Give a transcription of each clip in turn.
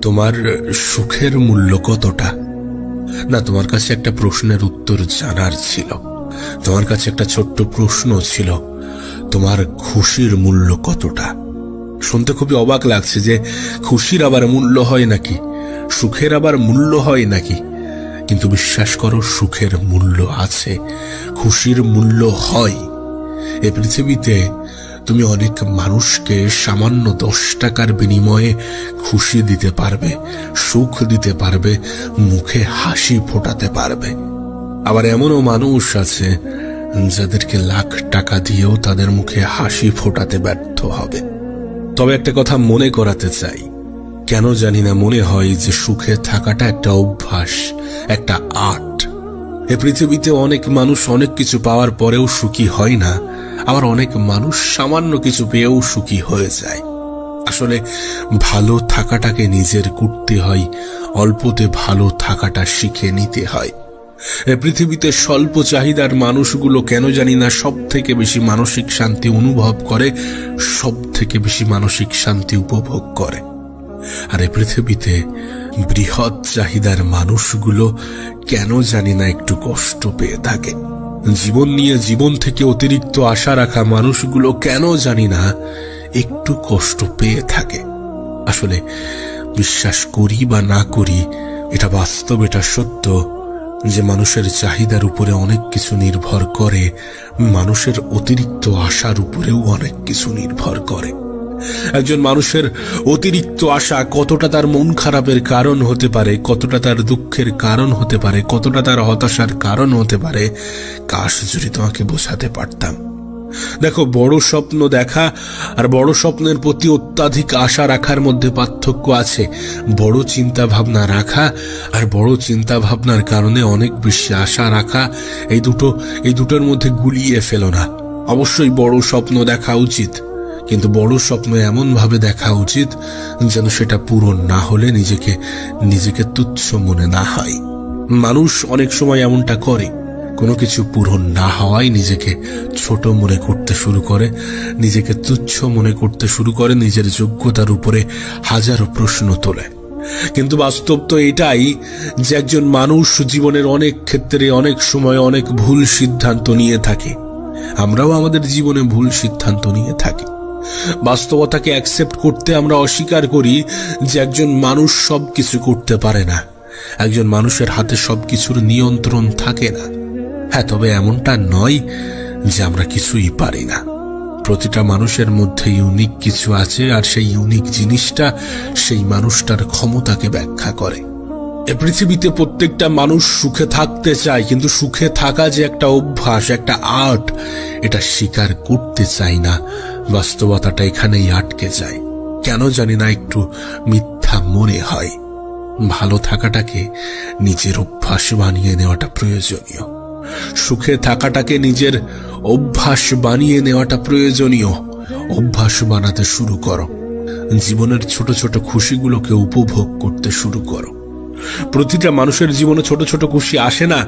তোমার সুখের মূল্য কতটা? না, তোমার কাছে একটা প্রশ্নের উত্তর জানার ছিল। তোমার কাছে একটা ছোট্ট প্রশ্ন ছিল, তোমার খুশির মূল্য কতটা? শুনতে খুবই অবাক লাগছে যে খুশির আবার মূল্য হয় নাকি, সুখের আবার মূল্য হয় নাকি। কিন্তু বিশ্বাস করো, সুখের মূল্য আছে, খুশির মূল্য হয়। এ পৃথিবীতে তুমি অনেক মানুষকে সামান্য 10 টাকার বিনিময়ে খুশি দিতে পারবে, সুখ দিতে পারবে, মুখে হাসি ফোটাতে পারবে। আবার এমনও মানুষ আছে যাদেরকে লাখ টাকা দিয়েও তাদের মুখে হাসি ফোটাতে ব্যর্থ হবে। তবে একটা কথা মনে করাতে চাই, কেন জানি না মনে হয় যে সুখে থাকাটা একটা অভ্যাস, একটা আর্ট। এ পৃথিবীতে অনেক মানুষ অনেক কিছু পাওয়ার পরেও সুখী হয় না, আবার অনেক মানুষ সামান্য কিছু পেয়েও সুখী হয়ে যায়। আসলে ভালো থাকাটাকে নিজের করতে হয়, অল্পতে ভালো থাকাটা শিখে নিতে হয়। এ পৃথিবীতে স্বল্প চাহিদার মানুষগুলো কেন জানি না সব থেকে বেশি মানসিক শান্তি অনুভব করে, সব থেকে বেশি মানসিক শান্তি উপভোগ করে। আর এই পৃথিবীতে বৃহৎ চাহিদার মানুষগুলো কেন জানি না একটু কষ্ট পেয়ে থাকে। জীবন নিয়ে জীবন থেকে অতিরিক্ত আশা রাখা মানুষগুলো কেন জানি না একটু কষ্ট পেয়ে থাকে। আসলে বিশ্বাস করি বা না করি, এটা বাস্তব, এটা সত্য যে মানুষের চাহিদার উপরে অনেক কিছু নির্ভর করে, মানুষের অতিরিক্ত আশার উপরেও অনেক কিছু নির্ভর করে। একজন মানুষের অতিরিক্ত আশা কতটা তার মন খারাপের কারণ হতে পারে, কতটা তার দুঃখের কারণ হতে পারে, কতটা তার হতাশার কারণ হতে পারে, কাশ যদি তোমাকে বোঝাতে পারতাম। দেখো, বড় স্বপ্ন দেখা আর বড় স্বপ্নের প্রতি অত্যাধিক আশা রাখার মধ্যে পার্থক্য আছে। বড় চিন্তা ভাবনা রাখা আর বড় চিন্তা ভাবনার কারণে অনেক বেশি আশা রাখা, এই দুটোর মধ্যে গুলিয়ে ফেলো না। অবশ্যই বড় স্বপ্ন দেখা উচিত, কিন্তু বড় স্বপ্ন এমন ভাবে দেখা উচিত যেন সেটা পূরণ না হলে নিজেকে তুচ্ছ মনে না হয়। মানুষ অনেক সময় এমনটা করে, কোনো কিছু পূরণ না হওয়ায় নিজেকে ছোট মনে করতে শুরু করে, নিজেকে তুচ্ছ মনে করতে শুরু করে, নিজের যোগ্যতার উপরে হাজারো প্রশ্ন তোলে। কিন্তু বাস্তব তো এটাই যে একজন মানুষ জীবনের অনেক ক্ষেত্রে অনেক সময় অনেক ভুল সিদ্ধান্ত নিয়ে থাকে। আমরাও আমাদের জীবনে ভুল সিদ্ধান্ত নিয়ে থাকি। বাস্তবতাকে অ্যাকসেপ্ট করতে আমরা অস্বীকার করি যে একজন মানুষ সবকিছু করতে পারে না, একজন মানুষের হাতে সবকিছুর নিয়ন্ত্রণ থাকে না। হ্যাঁ, তবে এমনটা নয় যে আমরা কিছুই পারি না। প্রতিটা মানুষের মধ্যে ইউনিক কিছু আছে, আর সেই ইউনিক জিনিসটা সেই মানুষটার ক্ষমতাকে ব্যাখ্যা করে। এ পৃথিবীতে প্রত্যেকটা মানুষ সুখে থাকতে চায়, কিন্তু সুখে থাকা যে একটা অভ্যাস, একটা আর্ট, এটা স্বীকার করতে চায় না। বাস্তবতাটা এখানেই আটকে যায়। কেন জানি না একটু মিথ্যা মনে হয়। ভালো থাকাটাকে নিজের অভ্যাস বানিয়ে নেওয়াটা প্রয়োজনীয়, সুখে থাকাটাকে নিজের অভ্যাস বানিয়ে নেওয়াটা প্রয়োজনীয়। অভ্যাস বানাতে শুরু করো, জীবনের ছোট ছোট খুশিগুলোকে উপভোগ করতে শুরু করো। প্রতিটা মানুষের জীবনে ছোট ছোট খুশি আসে না।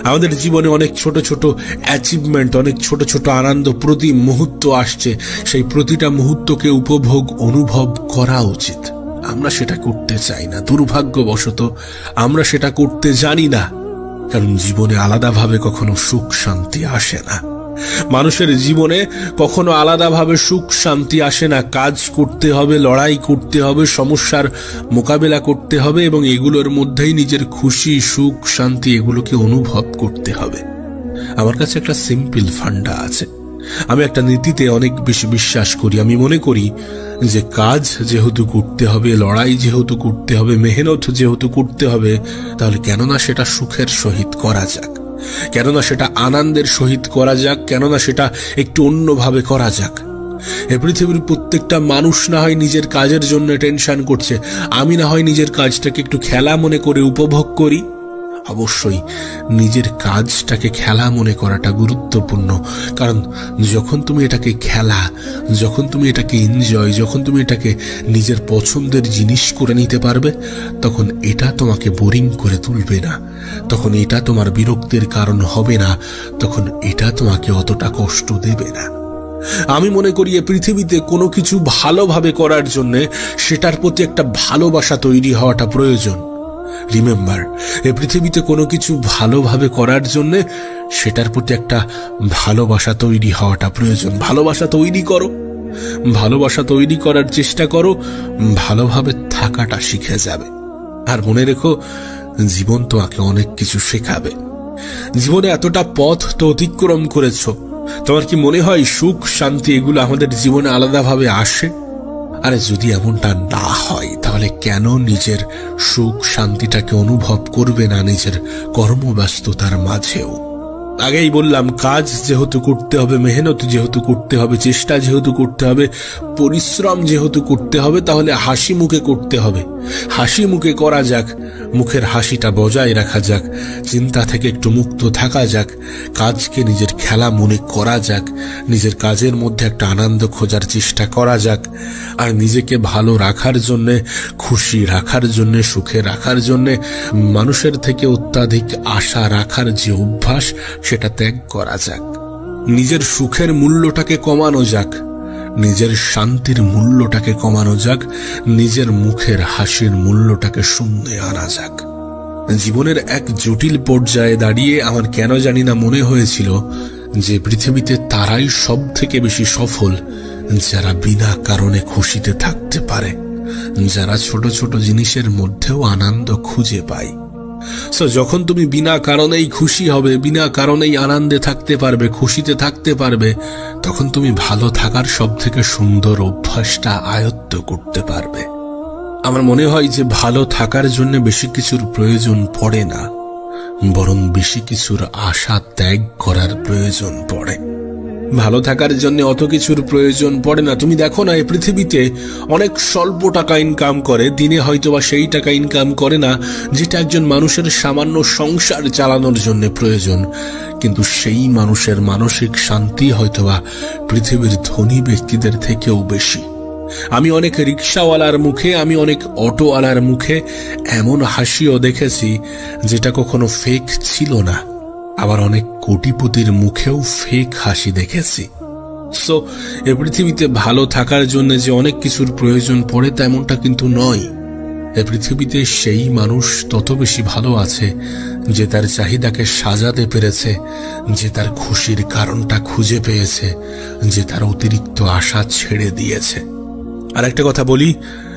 আমাদের জীবনে অনেক ছোট ছোট অ্যাচিভমেন্ট, অনেক ছোট ছোট আনন্দ প্রতি মুহূর্ত আসছে। সেই প্রতিটা মুহূর্তকে উপভোগ অনুভব করা উচিত। আমরা সেটা করতে চাই না, দুর্ভাগ্যবশত আমরা সেটা করতে জানি না। কারণ জীবনে আলাদাভাবে কখনো সুখ শান্তি আসে না। মানুষের জীবনে কখনো আলাদাভাবে সুখ শান্তি আসে না। কাজ করতে হবে, লড়াই করতে হবে, সমস্যার মোকাবেলা করতে হবে, এবং এগুলোর মধ্যেই নিজের খুশি, সুখ, শান্তি এগুলোকে অনুভব করতে হবে। আমার কাছে একটা সিম্পল ফান্ডা আছে। আমি একটা নীতিতে অনেক বেশি বিশ্বাস করি। আমি মনে করি যে কাজ যেহেতু করতে হবে, লড়াই যেহেতু করতে হবে, মেহনত যেহেতু করতে হবে, তাহলে কেননা সেটা সুখের সহিত করা যাক, কেননা সেটা আনন্দের সহিত করা যাক, কেননা সেটা একটু অন্যভাবে করা যাক। এ পৃথিবীর প্রত্যেকটা মানুষ না হয় নিজের কাজের জন্য টেনশন করছে, আমি না হয় নিজের কাজটাকে একটু খেলা মনে করে উপভোগ করি। অবশ্যই নিজের কাজটাকে খেলা মনে করাটা গুরুত্বপূর্ণ, কারণ যখন তুমি এটাকে খেলা, যখন তুমি এটাকে এনজয়, যখন তুমি এটাকে নিজের পছন্দের জিনিস করে নিতে পারবে, তখন এটা তোমাকে বোরিং করে তুলবে না, তখন এটা তোমার বিরক্তির কারণ হবে না, তখন এটা তোমাকে অতটা কষ্ট দেবে না। আমি মনে করি এ পৃথিবীতে কোনো কিছু ভালোভাবে করার জন্য সেটার প্রতি একটা ভালোবাসা তৈরি হওয়াটা প্রয়োজন। রিমেম্বার, এ পৃথিবীতে কোনো কিছু ভালোভাবে করার জন্য সেটার প্রতি একটা ভালোবাসা তৈরি হওয়াটা প্রয়োজন। ভালোবাসা তৈরি করো, ভালোবাসা তৈরি করার চেষ্টা করো, ভালোভাবে থাকাটা শিখে যাবে। আর মনে রেখো, জীবন তোমাকে অনেক কিছু শেখাবে। জীবনে এতটা পথ তো অতিক্রম করেছো, তোমার কি মনে হয় সুখ শান্তি এগুলো আমাদের জীবনে আলাদাভাবে আসে? আরে যদি এমনটা না হয় তাহলে কেন নিজের সুখ শান্তিটাকে অনুভব করবে না নিজের কর্মব্যস্ততার মাঝেও? আগেই বললাম, কাজ যেহেতু করতে হবে, মেহনত যেহেতু করতে হবে, চেষ্টা যেহেতু করতে হবে, পরিশ্রম যেহেতু করতে হবে, তাহলে হাসি মুখে করতে হবে। হাসি মুখে করা যাক, মুখের হাসিটা বজায় রাখা যাক, চিন্তা থেকে একটু মুক্ত থাকা যাক, কাজকে নিজের খেলা মনে করা যাক, নিজের কাজের মধ্যে একটা আনন্দ খোঁজার চেষ্টা করা যাক। আর নিজেকে ভালো রাখার জন্যে, খুশি রাখার জন্যে, সুখে রাখার জন্যে মানুষের থেকে অত্যাধিক আশা রাখার যে অভ্যাস, সেটা ত্যাগ করা যাক। নিজের সুখের মূল্যটাকে কমানো যাক, নিজের শান্তির মূল্যটাকে কমানো যাক, নিজের মুখের হাসির মূল্যটাকে শূন্যে আনা যাক। জীবনের এক জটিল পর্যায়ে দাঁড়িয়ে আমার কেন জানি না মনে হয়েছিল যে পৃথিবীতে তারাই সব থেকে বেশি সফল যারা বিনা কারণে খুশিতে থাকতে পারে, যারা ছোট ছোট জিনিসের মধ্যেও আনন্দ খুঁজে পায়। সো যখন তুমি বিনা কারণেই খুশি হবে, বিনা কারণেই আনন্দে থাকতে পারবে, খুশিতে থাকতে পারবে, তখন তুমি ভালো থাকার সব থেকে সুন্দর অভ্যাসটা আয়ত্ত করতে পারবে। আমার মনে হয় যে ভালো থাকার জন্য বেশি কিছুর প্রয়োজন পড়ে না, বরং বেশি কিছুর আশা ত্যাগ করার প্রয়োজন পড়ে। ভালো থাকার জন্য অত কিছুর প্রয়োজন পড়ে না। তুমি দেখো না, এই পৃথিবীতে অনেক স্বল্প টাকা ইনকাম করে, দিনে হয়তোবা সেই টাকা ইনকাম করে না যেটা একজন মানুষের সামান্য সংসার চালানোর জন্য প্রয়োজন, কিন্তু সেই মানুষের মানসিক শান্তি হয়তোবা পৃথিবীর ধনী ব্যক্তিদের থেকেও বেশি। আমি অনেক রিক্সাওয়ালার মুখে, আমি অনেক অটোওয়ালার মুখে এমন হাসিও দেখেছি যেটা কখনো ফেক ছিল না, আবার অনেক কোটিপতির মুখেও ফেক হাসি দেখেছি। সো এই পৃথিবীতে ভালো থাকার জন্য যে অনেক কিছুর প্রয়োজন পড়ে তেমনটা কিন্তু নয়। এই পৃথিবীতে সেই মানুষ তত বেশি ভালো আছে যে তার চাহিদাকে সাজাতে পেরেছে, যে তার খুশির কারণটা খুঁজে পেয়েছে, যে তার অতিরিক্ত আশা ছেড়ে দিয়েছে। আর একটা কথা বলি,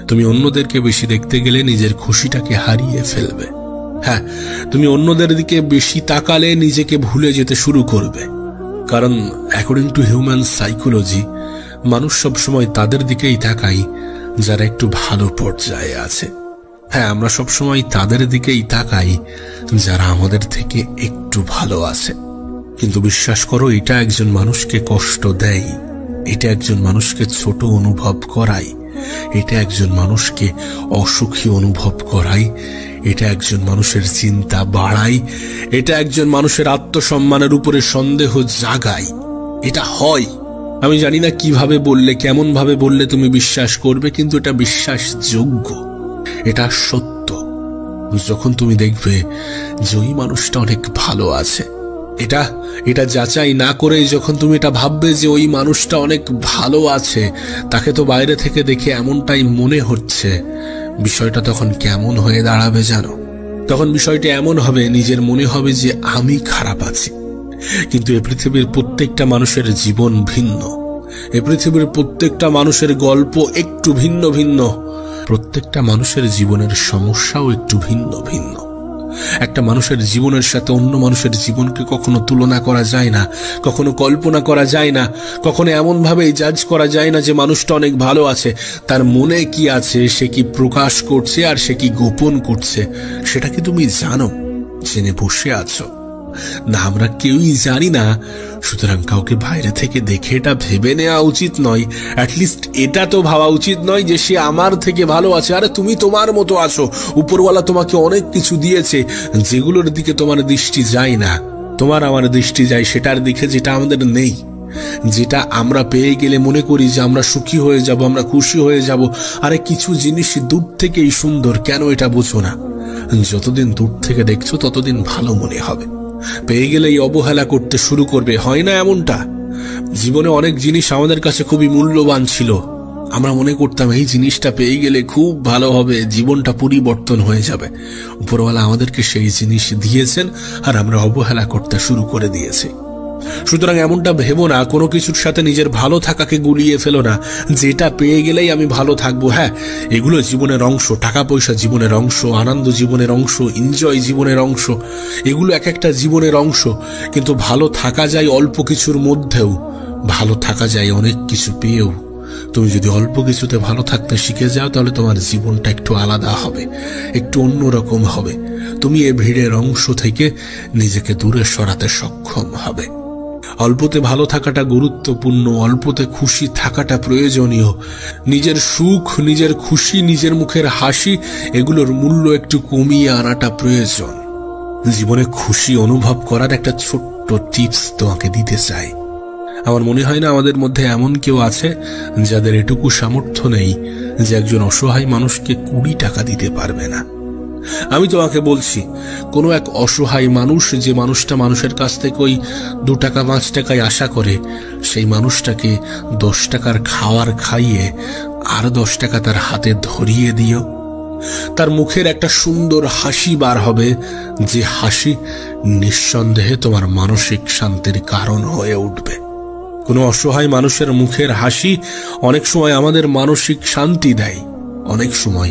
তুমি অন্যদেরকে বেশি দেখতে গেলে নিজের খুশিটাকে হারিয়ে ফেলবে। হ্যাঁ, তুমি অন্যদের দিকে বেশি তাকালে নিজেকে ভুলে যেতে শুরু করবে। কারণ অ্যাকর্ডিং টু হিউম্যান সাইকোলজি, মানুষ সবসময় তাদের দিকেই তাকাই যারা একটু ভালো পর্যায়ে আছে। হ্যাঁ, আমরা সবসময় তাদের দিকেই তাকাই যারা আমাদের থেকে একটু ভালো আছে। কিন্তু বিশ্বাস করো, এটা একজন মানুষকে কষ্ট দেয়, এটা একজন মানুষকে ছোট অনুভব করায়, এটা একজন মানুষকে অসুখী অনুভব করায়, এটা একজন মানুষের চিন্তা বাড়ায়, এটা একজন মানুষের আত্মসম্মানের উপরে সন্দেহ জাগায়। এটা হয়। আমি জানি না কিভাবে বললে, কেমন ভাবে বললে তুমি বিশ্বাস করবে, কিন্তু এটা বিশ্বাসযোগ্য, এটা সত্য। যখন তুমি দেখবে যে ওই মানুষটা অনেক ভালো আছে, এটা যাচাই না করে যখন তুমি এটা ভাববে যে ওই মানুষটা অনেক ভালো আছে, তাকে তো বাইরে থেকে দেখে এমনটাই মনে হচ্ছে, বিষয়টা তখন কেমন হয়ে দাঁড়াবে জানো? তখন বিষয়টা এমন হবে, নিজের মনে হবে যে আমি খারাপ আছি। কিন্তু এই পৃথিবীর প্রত্যেকটা মানুষের জীবন ভিন্ন, এই পৃথিবীর প্রত্যেকটা মানুষের গল্প একটু ভিন্ন ভিন্ন, প্রত্যেকটা মানুষের জীবনের সমস্যাও একটু ভিন্ন ভিন্ন। একটা মানুষের জীবনের সাথে অন্য মানুষের জীবনকে কখনো তুলনা করা যায় না, কখনো কল্পনা করা যায় না, কখনো এমন ভাবে জাজ করা যায় না যে মানুষটা অনেক ভালো আছে। তার মনে কি আছে, সে কি প্রকাশ করছে আর সে কি গোপন করছে, সেটা কি তুমি জানো? জেনে বসে আছো না? আমরা কেউই জানি না। সুতরাং কাউকে বাইরে থেকে দেখে এটা ভেবে নেওয়া উচিত নয়, অ্যাটলিস্ট এটা তো ভাবা উচিত নয় যে সে আমার থেকে ভালো আছে। আরে তুমি তোমার মতো আছো, উপরওয়ালা তোমাকে অনেক কিছু দিয়েছে যেগুলোর দিকে তোমার দৃষ্টি যায় না, তোমার আমার দৃষ্টি যায় সেটার দিকে যেটা আমাদের নেই, যেটা আমরা পেয়ে গেলে মনে করি যে আমরা সুখী হয়ে যাব, আমরা খুশি হয়ে যাব। আরে কিছু জিনিস দূর থেকেই সুন্দর, কেন এটা বোঝো না? যতদিন দূর থেকে দেখছো ততদিন ভালো মনে হবে, পেয়ে গেলেই অবহেলা করতে শুরু করবে, হয় না এমনটা? জীবনে অনেক জিনিস আমাদের কাছে খুবই মূল্যবান ছিল। আমরা মনে করতাম এই জিনিসটা পেয়ে গেলে খুব ভালো হবে, জীবনটা পরিবর্তন হয়ে যাবে। উপরওয়ালা আমাদেরকে সেই জিনিস দিয়েছেন আর আমরা অবহেলা করতে শুরু করে দিয়েছি। সুতরাং এমনটা ভেবো না, কোনো কিছুর সাথে নিজের ভালো থাকাকে গুলিয়ে ফেলো না, যেটা পেয়ে গেলেই আমি ভালো থাকবো। হ্যাঁ, এগুলো জীবনের অংশ, টাকা পয়সা জীবনের অংশ, আনন্দ জীবনের অংশ, এনজয় জীবনের অংশ, এগুলো এক একটা জীবনের অংশ। কিন্তু ভালো থাকা যায় অল্প কিছুর মধ্যেও, ভালো থাকা যায় অনেক কিছু পেয়েও। তুমি যদি অল্প কিছুতে ভালো থাকতে শিখে যাও তাহলে তোমার জীবনটা একটু আলাদা হবে, একটু অন্যরকম হবে। তুমি এ ভিড়ের অংশ থেকে নিজেকে দূরে সরাতে সক্ষম হবে। অল্পতে ভালো থাকাটা গুরুত্বপূর্ণ, অল্পতে খুশি থাকাটা প্রয়োজনীয়। নিজের সুখ, নিজের খুশি, নিজের মুখের হাসি, এগুলোর মূল্য একটু কমিয়ে আনাটা প্রয়োজন। জীবনে খুশি অনুভব করার একটা ছোট্ট টিপস তোমাকে দিতে চাই। আমার মনে হয় না আমাদের মধ্যে এমন কেউ আছে যাদের এটুকু সামর্থ্য নেই যে একজন অসহায় মানুষকে 20 টাকা দিতে পারবে না। আমি তোমাকে বলছি, কোনো এক অসহায় মানুষ, যে মানুষটা মানুষের কাছ থেকে ওই 2 টাকা 5 টাকায় আশা করে, সেই মানুষটাকে 10 টাকার খাওয়ার খাইয়ে আর 10 টাকা তার হাতে ধরিয়ে দিও। তার মুখের একটা সুন্দর হাসি বার হবে, যে হাসি নিঃসন্দেহে তোমার মানসিক শান্তির কারণ হয়ে উঠবে। কোনো অসহায় মানুষের মুখের হাসি অনেক সময় আমাদের মানসিক শান্তি দেয়, অনেক সময়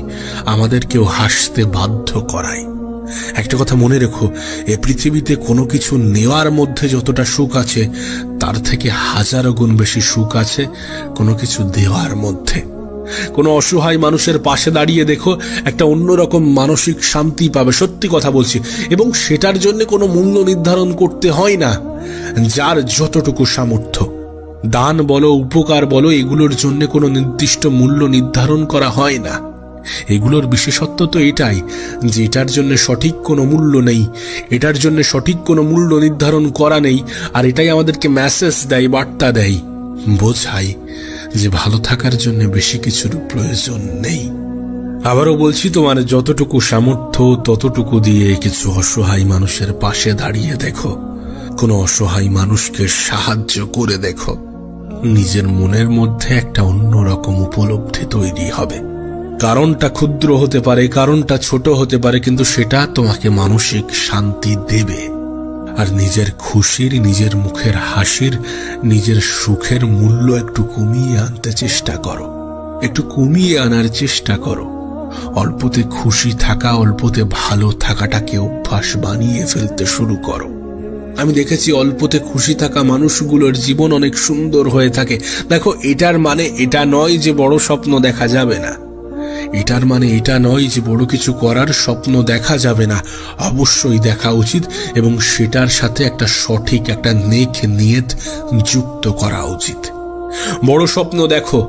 আমাদেরকেও হাসতে বাধ্য করায়। একটা কথা মনে রেখো, এ পৃথিবীতে কোনো কিছু নেওয়ার মধ্যে যতটা সুখ আছে, তার থেকে 1000 গুণ বেশি সুখ আছে কোনো কিছু দেওয়ার মধ্যে। কোনো অসহায় মানুষের পাশে দাঁড়িয়ে দেখো, একটা অন্যরকম মানসিক শান্তি পাবে। সত্যি কথা বলছি। এবং সেটার জন্য কোনো মূল্য নির্ধারণ করতে হয় না। যার যতটুকু সামর্থ্য, দান বলো, উপকার বলো, এগুলোর জন্য কোনো নির্দিষ্ট মূল্য নির্ধারণ করা হয় না। এগুলোর বিশেষত্ব তো এটাই যে এটার জন্য সঠিক কোনো মূল্য নেই, এটার জন্য সঠিক কোনো মূল্য নির্ধারণ করা নেই। আর এটাই আমাদেরকে মেসেজ দেয়, বার্তা দেয়, বোঝায় যে ভালো থাকার জন্য বেশি কিছুর প্রয়োজন নেই। আবারও বলছি, তোমার যতটুকু সামর্থ্য ততটুকু দিয়ে কিছু অসহায় মানুষের পাশে দাঁড়িয়ে দেখো, কোনো অসহায় মানুষকে সাহায্য করে দেখো। নিজের মনের মধ্যে একটা অন্যরকম উপলব্ধি তৈরি হবে। কারণটা ক্ষুদ্র হতে পারে, কারণটা ছোট হতে পারে, কিন্তু সেটা তোমাকে মানসিক শান্তি দেবে। আর নিজের খুশির, নিজের মুখের হাসির, নিজের সুখের মূল্য একটু কমিয়ে আনতে চেষ্টা করো, একটু কমিয়ে আনার চেষ্টা করো। অল্পতে খুশি থাকা, অল্পতে ভালো থাকাটাকে অভ্যাস বানিয়ে ফেলতে শুরু করো। আমি দেখেছি অল্পতে খুশি থাকা মানুষগুলোর জীবন অনেক সুন্দর হয়ে থাকে। দেখো, এটার মানে এটা নয় যে বড় স্বপ্ন দেখা যাবে না, এটার মানে এটা নয় যে বড় কিছু করার স্বপ্ন দেখা যাবে না। অবশ্যই দেখা উচিত, এবং সেটার সাথে একটা সঠিক, একটা নেক নিয়ত যুক্ত করা উচিত। বড় স্বপ্ন দেখো,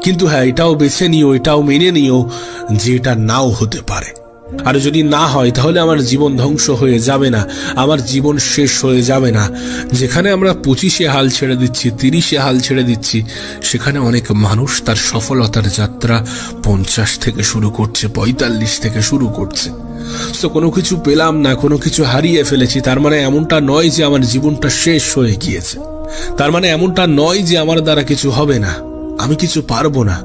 কিন্তু হ্যাঁ, এটাও বেছে নিও, এটাও মেনে নিও যে এটা নাও হতে পারে। আর যদি না হয় তাহলে আমার জীবন ধ্বংস হয়ে যাবে না, আমার জীবন শেষ হয়ে যাবে না। যেখানে আমরা 25-এ হাল ছেড়ে দিচ্ছি, 30-এ হাল ছেড়ে দিচ্ছি, সেখানে অনেক মানুষ তার সফলতার যাত্রা 50 থেকে শুরু করছে, 45 থেকে শুরু করছে। তো কোনো কিছু পেলাম না, কোনো কিছু হারিয়ে ফেলেছি, তার মানে এমনটা নয় যে আমার জীবনটা শেষ হয়ে গিয়েছে। তার মানে এমনটা নয় যে আমার দ্বারা কিছু হবে না, আমি কিছু পারবো না,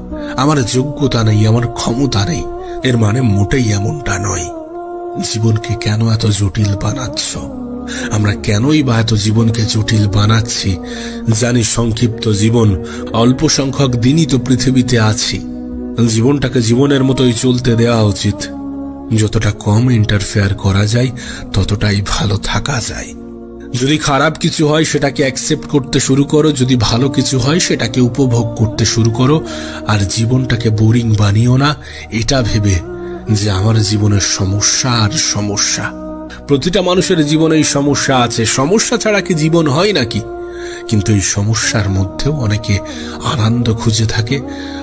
আমার যোগ্যতা নেই, আমার ক্ষমতা নেই। এর মানে মোটেই এমনটা নয়। জীবনকে কেন এত জটিল বানাচ্ছ? আমরা কেনই বা এত জীবনকে জটিল বানাচ্ছি? জানি সংক্ষিপ্ত জীবন, অল্প সংখ্যক দিনই তো পৃথিবীতে আছি। জীবনটাকে জীবনের মতোই চলতে দেওয়া উচিত। যতটা কম ইন্টারফেয়ার করা যায় ততটাই ভালো থাকা যায়। যদি খারাপ কিছু হয় সেটাকে অ্যাকসেপ্ট করতে শুরু করো, যদি ভালো কিছু হয় সেটাকে উপভোগ করতে শুরু করো। আর জীবনটাকে বোরিং বানিও না এটা ভেবে যে আমার জীবনের সমস্যা আর সমস্যা। প্রতিটা মানুষের জীবনেই সমস্যা আছে, সমস্যা ছাড়া কি জীবন হয় নাকি? কিন্তু এই সমস্যার মধ্যেও অনেকে আনন্দ খুঁজে থাকে,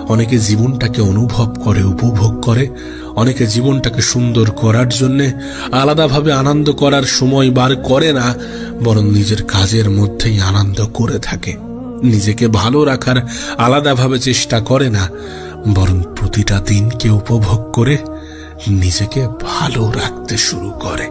অনেকে জীবনটাকে অনুভব করে, উপভোগ করে, অনেকে জীবনটাকে সুন্দর করার জন্য আলাদাভাবে আনন্দ করার সময় বার করে না, বরং নিজের কাজের মধ্যেই আনন্দ করে থাকে। নিজেকে ভালো রাখার আলাদাভাবে চেষ্টা করে না, বরং প্রতিটা দিনকে উপভোগ করে নিজেকে ভালো রাখতে শুরু করে।